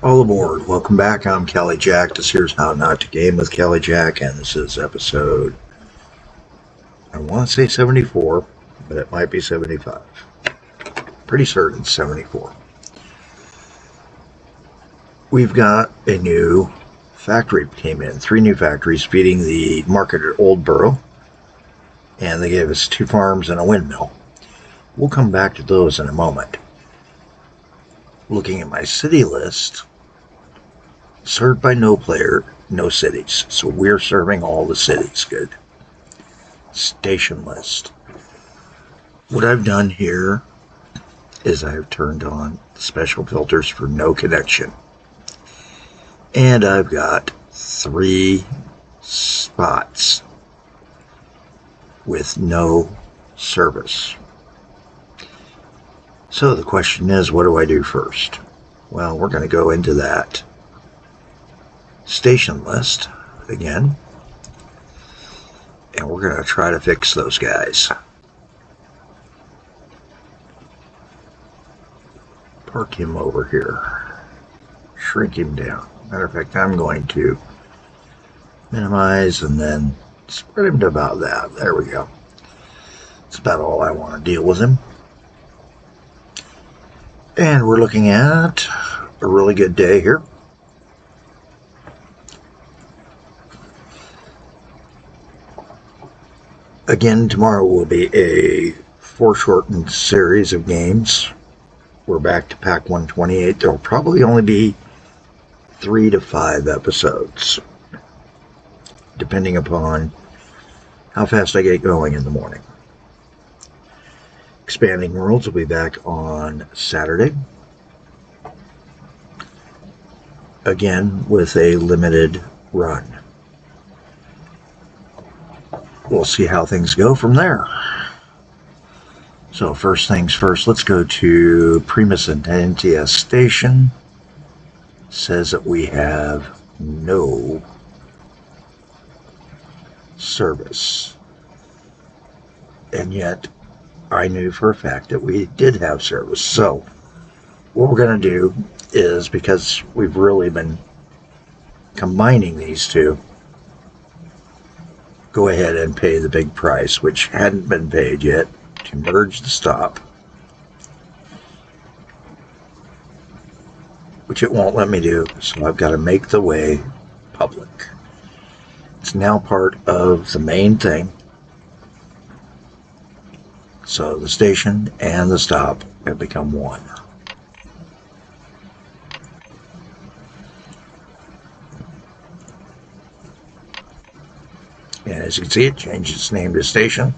All aboard. Welcome back. I'm Kelly Jack. This here's How Not to Game with Kelly Jack, and this is episode, I want to say 74, but it might be 75. Pretty certain it's 74. We've got a new factory came in. 3 new factories feeding the market at Oldborough, and they gave us 2 farms and a windmill. We'll come back to those in a moment. Looking at my city list, served by no player, no cities. So we're serving all the cities. Good. Station list. What I've done here is I've turned on special filters for no connection. And I've got 3 spots with no service. So the question is, what do I do first? Well, we're going to go into that station list again, and we're going to try to fix those guys. Park him over here. Shrink him down. Matter of fact, I'm going to minimize and then spread him to about that. There we go. That's about all I want to deal with him. And we're looking at a really good day here. Again, tomorrow will be a foreshortened series of games. We're back to Pack 128. There will probably only be 3 to 5 episodes, depending upon how fast I get going in the morning. Expanding Worlds will be back on Saturday. Again, with a limited run. We'll see how things go from there. So first things first, let's go to Prima Sententia station. Says that we have no service. And yet, I knew for a fact that we did have service. So what we're going to do is, because we've really been combining these two, go ahead and pay the big price, which hadn't been paid yet, to merge the stop, which it won't let me do. So I've got to make the way public. It's now part of the main thing. So the station and the stop have become one. And as you can see, it changed its name to station.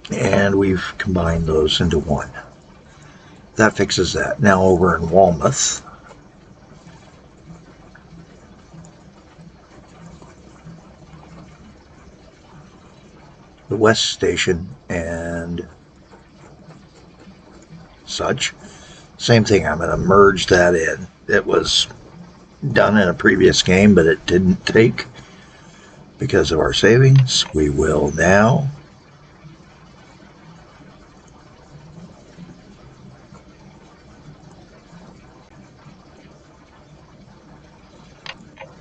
And we've combined those into one. That fixes that. Now over in Walmouth, the West Station and such. Same thing, I'm going to merge that in. It was done in a previous game, but it didn't take because of our savings. We will now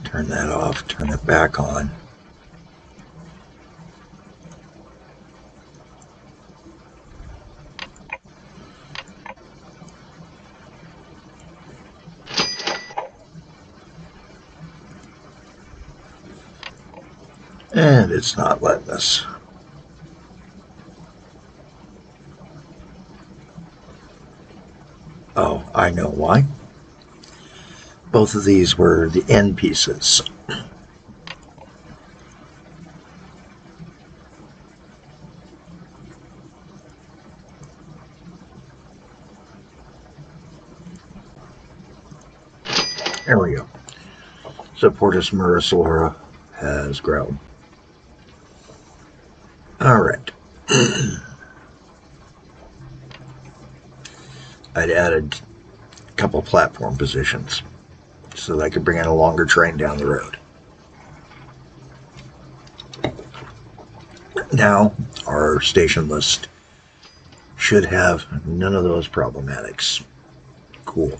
turn that off, turn it back on. And it's not letting us. Oh, I know why. Both of these were the end pieces. There we go. So Portus Muruslura has grown. All right. I'd added a couple platform positions so that I could bring in a longer train down the road. Now, our station list should have none of those problematics. Cool.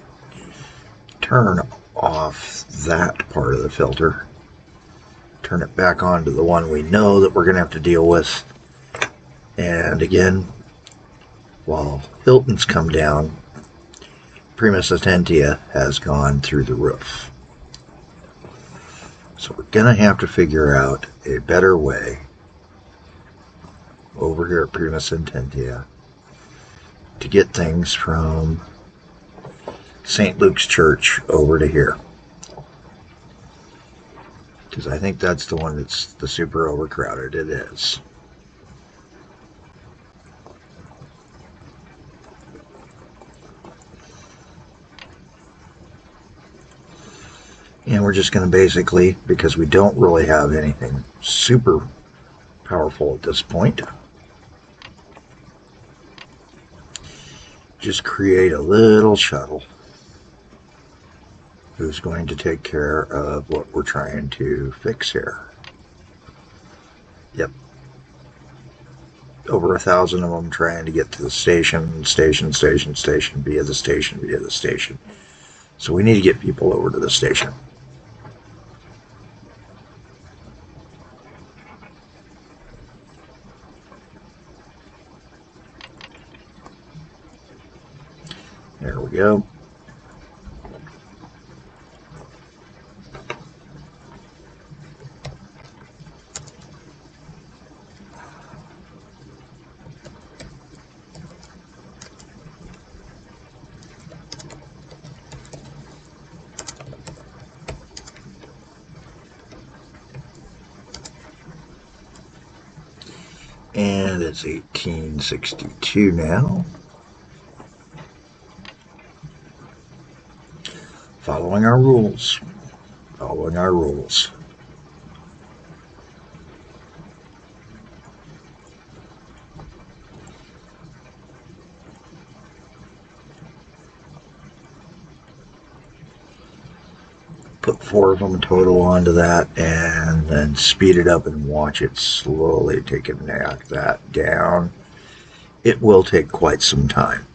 turn off that part of the filter, turn it back on to the one we know that we're going to have to deal with. And again, while Hilton's come down, Prima Sententia has gone through the roof. So we're going to have to figure out a better way over here at Prima Sententia to get things from St. Luke's Church over to here. Because I think that's the one that's the super overcrowded. It is. And we're just going to basically, because we don't really have anything super powerful at this point, just create a little shuttle who's going to take care of what we're trying to fix here. Yep. Over 1,000 of them trying to get to the station, via the station. So we need to get people over to the station. There we go. And it's 1862 now. Following our rules. Put 4 of them total onto that, and then speed it up and watch it slowly take and knock that down. It will take quite some time.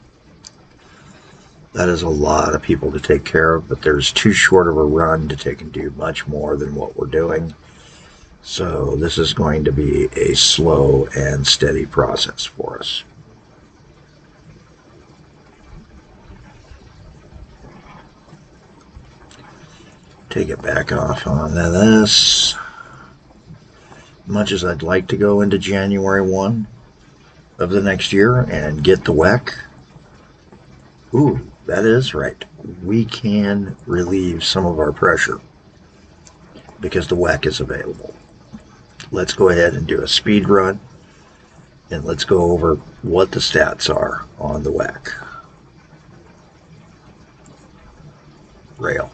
That is a lot of people to take care of, but there's too short of a run to take and do much more than what we're doing. So this is going to be a slow and steady process for us. Take it back off on this. Much as I'd like to go into January 1 of the next year and get the WEC, ooh, that is right. We can relieve some of our pressure because the WEC is available. Let's go ahead and do a speed run, and let's go over what the stats are on the WEC. Rail.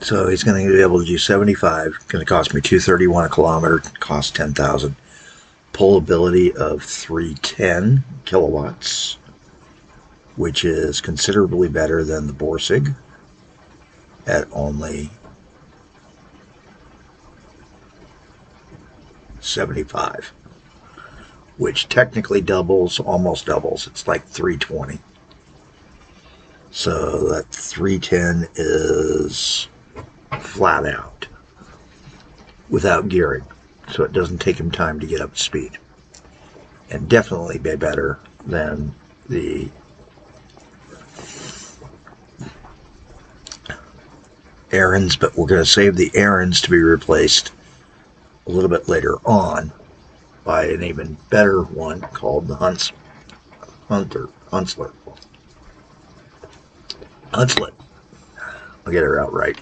So he's going to be able to do 75. Going to cost me $231 a kilometer. Cost 10,000. Pullability of 310 kilowatts, which is considerably better than the Borsig at only 75, which technically doubles, almost doubles. It's like 320. So that 310 is flat out without gearing, so it doesn't take him time to get up to speed, and definitely be better than the errands, but we're going to save the errands to be replaced a little bit later on by an even better one called the Huntslet. I'll get her out right.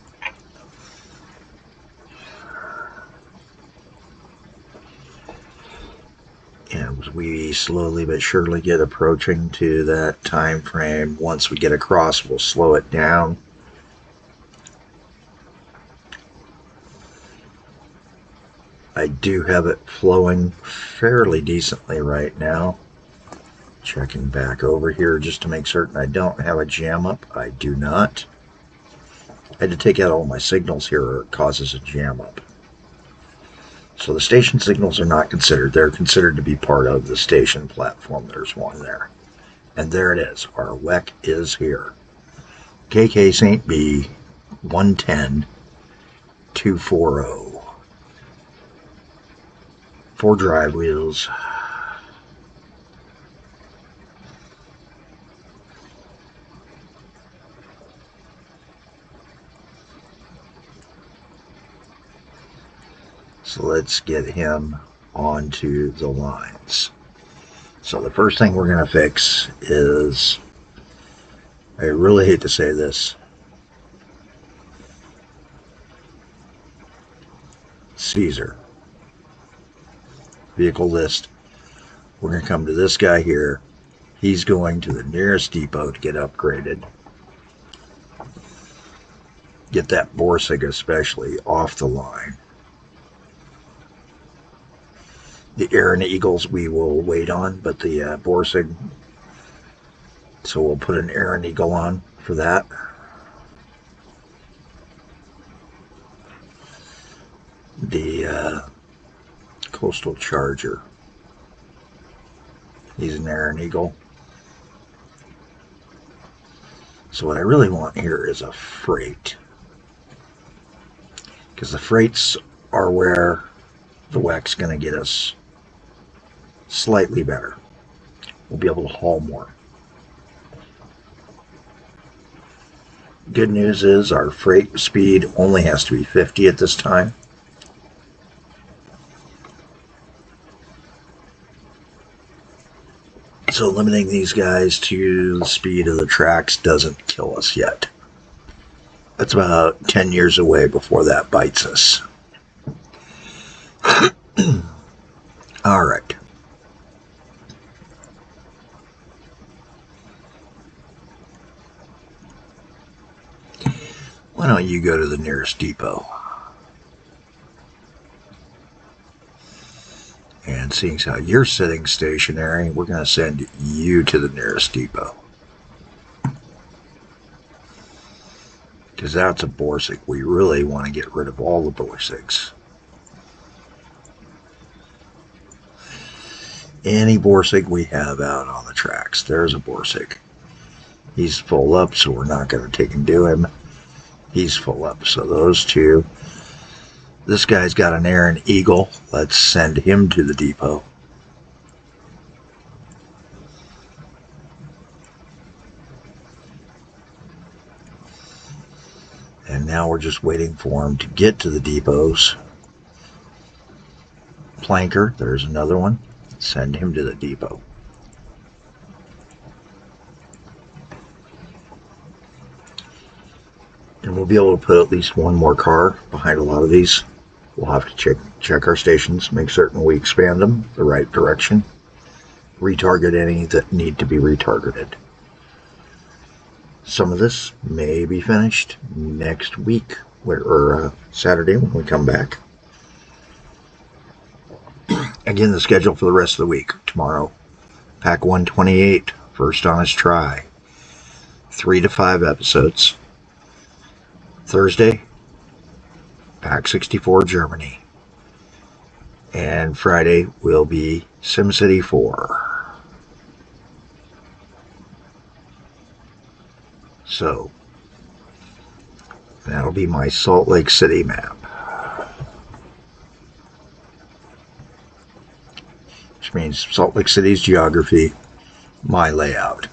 And we slowly but surely get approaching to that time frame. Once we get across, we'll slow it down. I do have it flowing fairly decently right now. Checking back over here just to make certain I don't have a jam up. I do not. I had to take out all my signals here or it causes a jam up. So the station signals are not considered. They're considered to be part of the station platform. There's one there. And there it is. Our WEC is here. KK St. B 110 240. 4 drive wheels. So let's get him onto the lines. So the first thing we're going to fix is, I really hate to say this, Caesar. Vehicle list. We're going to come to this guy here. He's going to the nearest depot to get upgraded. Get that Borsig especially off the line. The Aaron Eagles we will wait on, but the Borsig, so we'll put an Aaron Eagle on for that. The Coastal Charger, he's an Aaron Eagle. So what I really want here is a freight, because the freights are where the WEC's going to get us slightly better. We'll be able to haul more. Good news is our freight speed only has to be 50 at this time. So limiting these guys to the speed of the tracks doesn't kill us yet. That's about 10 years away before that bites us. All right. Why don't you go to the nearest depot? And seeing as how you're sitting stationary, we're going to send you to the nearest depot. Because that's a Borsig. We really want to get rid of all the Borsigs. Any Borsig we have out on the tracks. There's a Borsig. He's full up, so we're not going to take and do him. He's full up. So those two. This guy's got an Aaron Eagle. Let's send him to the depot. And now we're just waiting for him to get to the depots. Planker, there's another one. Send him to the depot. And we'll be able to put at least one more car behind a lot of these. We'll have to check our stations, make certain we expand them the right direction. Retarget any that need to be retargeted. Some of this may be finished next week, or Saturday when we come back. Again, the schedule for the rest of the week. Tomorrow, Pack 128, first honest try. 3 to 5 episodes. Thursday, Pack 64, Germany. And Friday will be SimCity 4. So, that'll be my Salt Lake City map. Which means Salt Lake City's geography, my layout.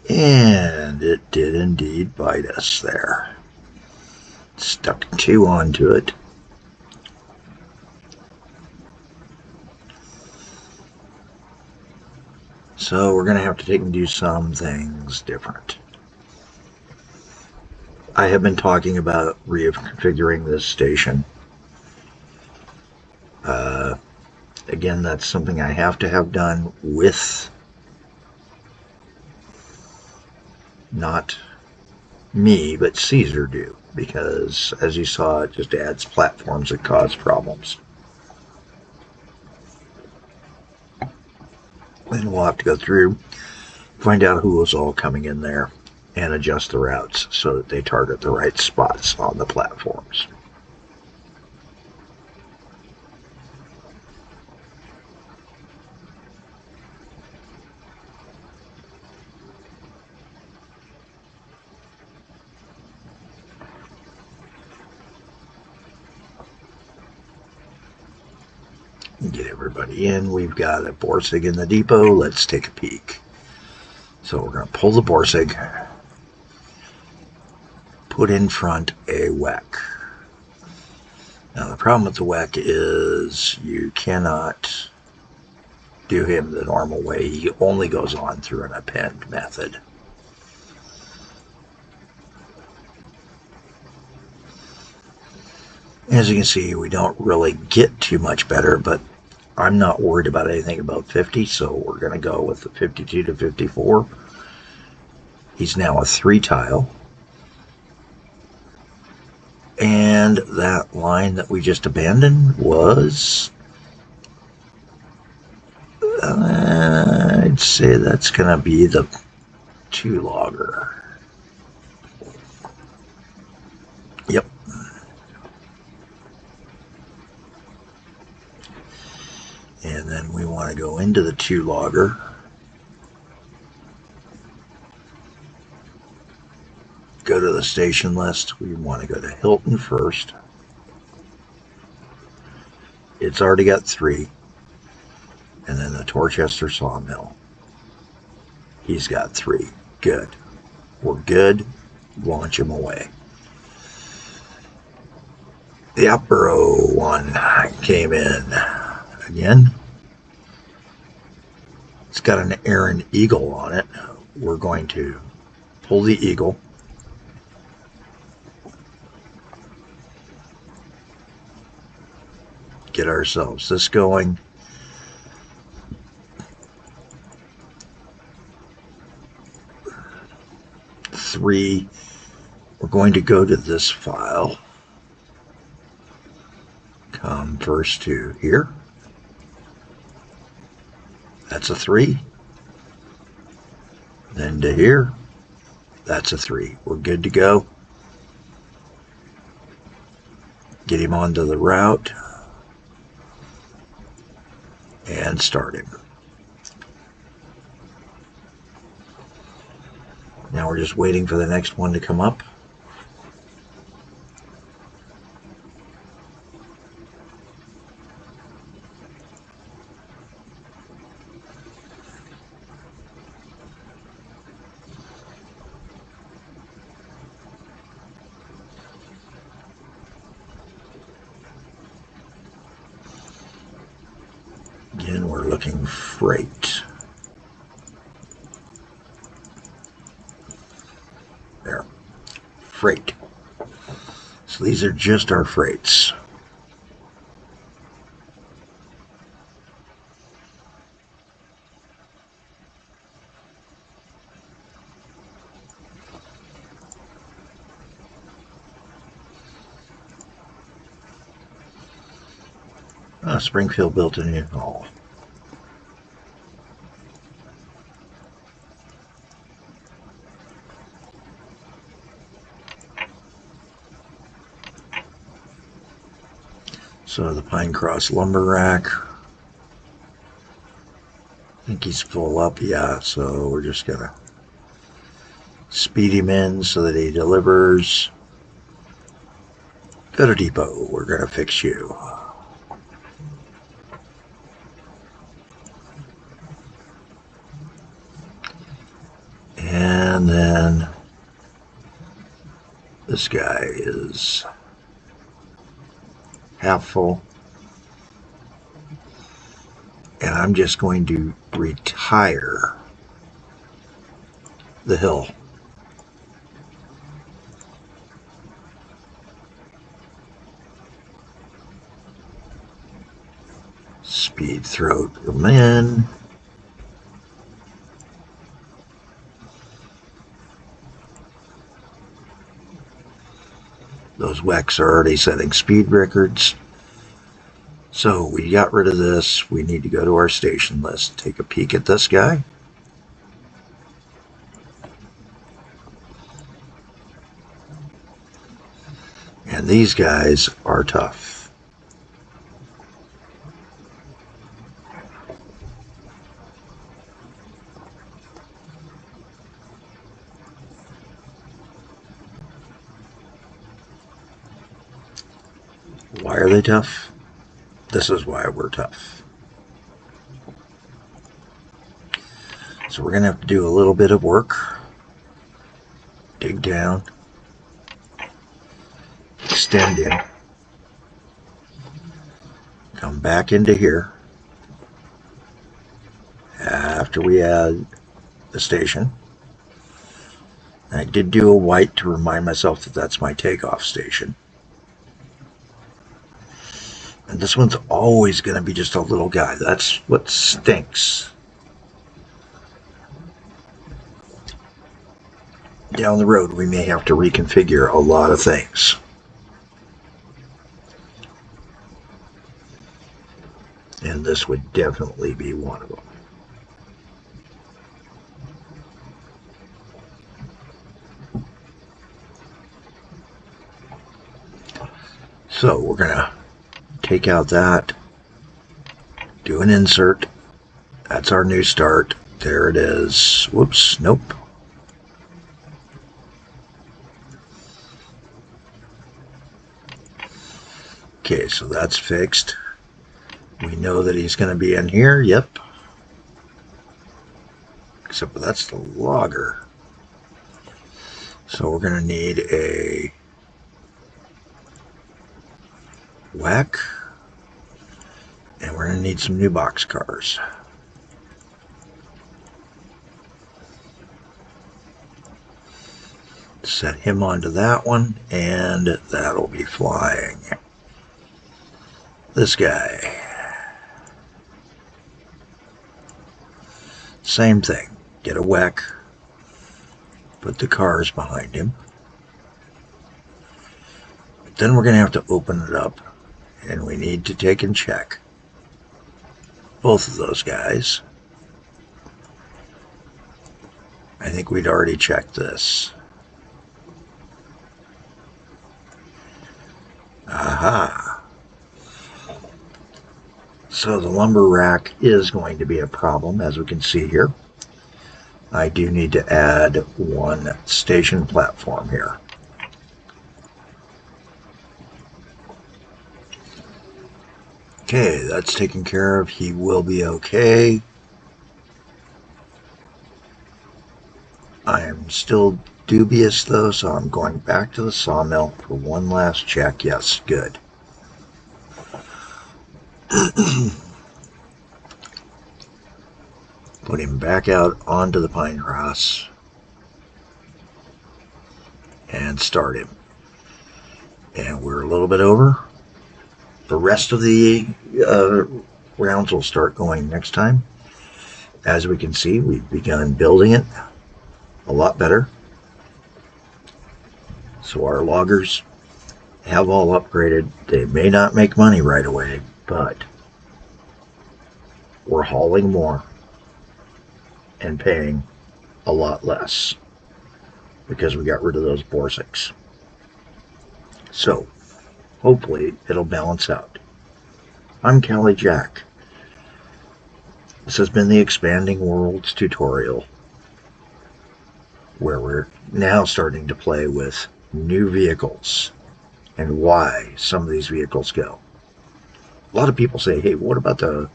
And it did indeed bite us there. Stuck 2 onto it. So we're going to have to take and do some things different. I have been talking about reconfiguring this station. Again, that's something I have to have done with not me, but Caesar do, because as you saw, it just adds platforms that cause problems. And we'll have to go through, find out who was all coming in there, and adjust the routes so that they target the right spots on the platforms. Get everybody in. We've got a Borsig in the depot. Let's take a peek. So we're going to pull the Borsig, put in front a Weck. Now the problem with the Weck is you cannot do him the normal way. He only goes on through an append method. As you can see, we don't really get too much better, but I'm not worried about anything about 50, so we're going to go with the 52 to 54. He's now a 3 tile. And that line that we just abandoned was... I'd say that's going to be the 2 logger. Yep. And then we want to go into the 2 logger. Go to the station list. We want to go to Hilton first. It's already got 3. And then the Torchester Sawmill. He's got 3. Good. We're good. Launch him away. The Upborough one came in. Again. It's got an Aaron Eagle on it. We're going to pull the Eagle. Get ourselves this going. Three. We're going to go to this file. Come first to here. That's a 3. Then to here. That's a 3. We're good to go. Get him onto the route. And start him. Now we're just waiting for the next one to come up. Again, we're looking freight. There. Freight. So these are just our freights. Springfield built a new hall. So the Pine Cross lumber rack. I think he's full up, yeah, so we're just gonna speed him in so that he delivers. Go to depot, we're gonna fix you. And then this guy is half full. And I'm just going to retire the hill. Speed throat them in. Those Wecks are already setting speed records. So we got rid of this. We need to go to our station list. Take a peek at this guy. And these guys are tough. Why are they tough? This is why we're tough. So we're going to have to do a little bit of work. Dig down. Extend in. Come back into here. After we add the station. I did do a white to remind myself that that's my takeoff station. And this one's always going to be just a little guy. That's what stinks. Down the road, we may have to reconfigure a lot of things. And this would definitely be one of them. So we're going to take out that, do an insert. That's our new start. There it is. Whoops, nope. Okay, so that's fixed. We know that he's going to be in here. Yep. Except that's the logger. So we're going to need a whack. And we're going to need some new box cars. Set him onto that one, and that'll be flying. This guy. Same thing. Get a whack. Put the cars behind him. But then we're going to have to open it up, and we need to take and check both of those guys. I think we'd already checked this. Aha. So the lumber rack is going to be a problem, as we can see here. I do need to add one station platform here. Okay, that's taken care of. He will be okay. I am still dubious though, so I'm going back to the sawmill for one last check. Yes, good. Put him back out onto the pine cross and start him. And we're a little bit over. The rest of the rounds will start going next time. As we can see, we've begun building it a lot better. So our loggers have all upgraded. They may not make money right away, but we're hauling more and paying a lot less because we got rid of those Borsics. So hopefully it'll balance out. I'm Callie Jack. This has been the Expanding Worlds tutorial, where we're now starting to play with new vehicles and why some of these vehicles go. A lot of people say, hey, what about the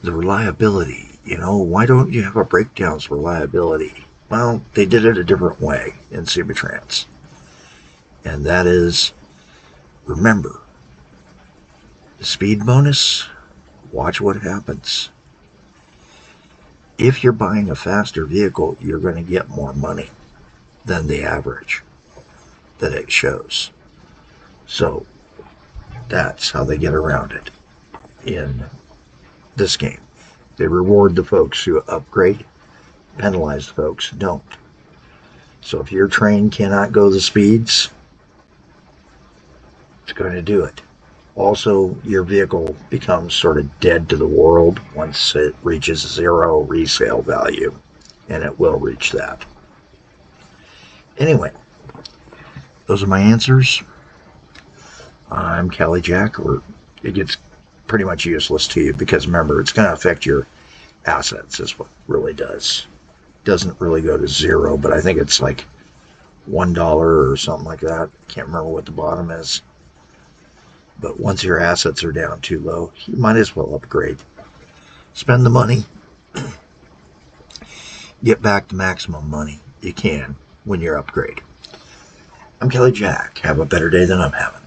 reliability? You know, why don't you have a breakdowns reliability? Well, they did it a different way in Subitrans. And that is, remember, the speed bonus, watch what happens. If you're buying a faster vehicle, you're going to get more money than the average that it shows. So that's how they get around it in this game. They reward the folks who upgrade, penalize the folks who don't. So if your train cannot go the speeds, it's going to do it. Also, your vehicle becomes sort of dead to the world once it reaches 0 resale value, and it will reach that. Anyway, those are my answers. I'm Kelly Jack, or it gets pretty much useless to you because remember, it's going to affect your assets is what it really does. Doesn't really go to zero, but I think it's like $1 or something like that. Can't remember what the bottom is. But once your assets are down too low, you might as well upgrade. Spend the money. Get back the maximum money you can when you upgrade. I'm Kelly Jack. Have a better day than I'm having.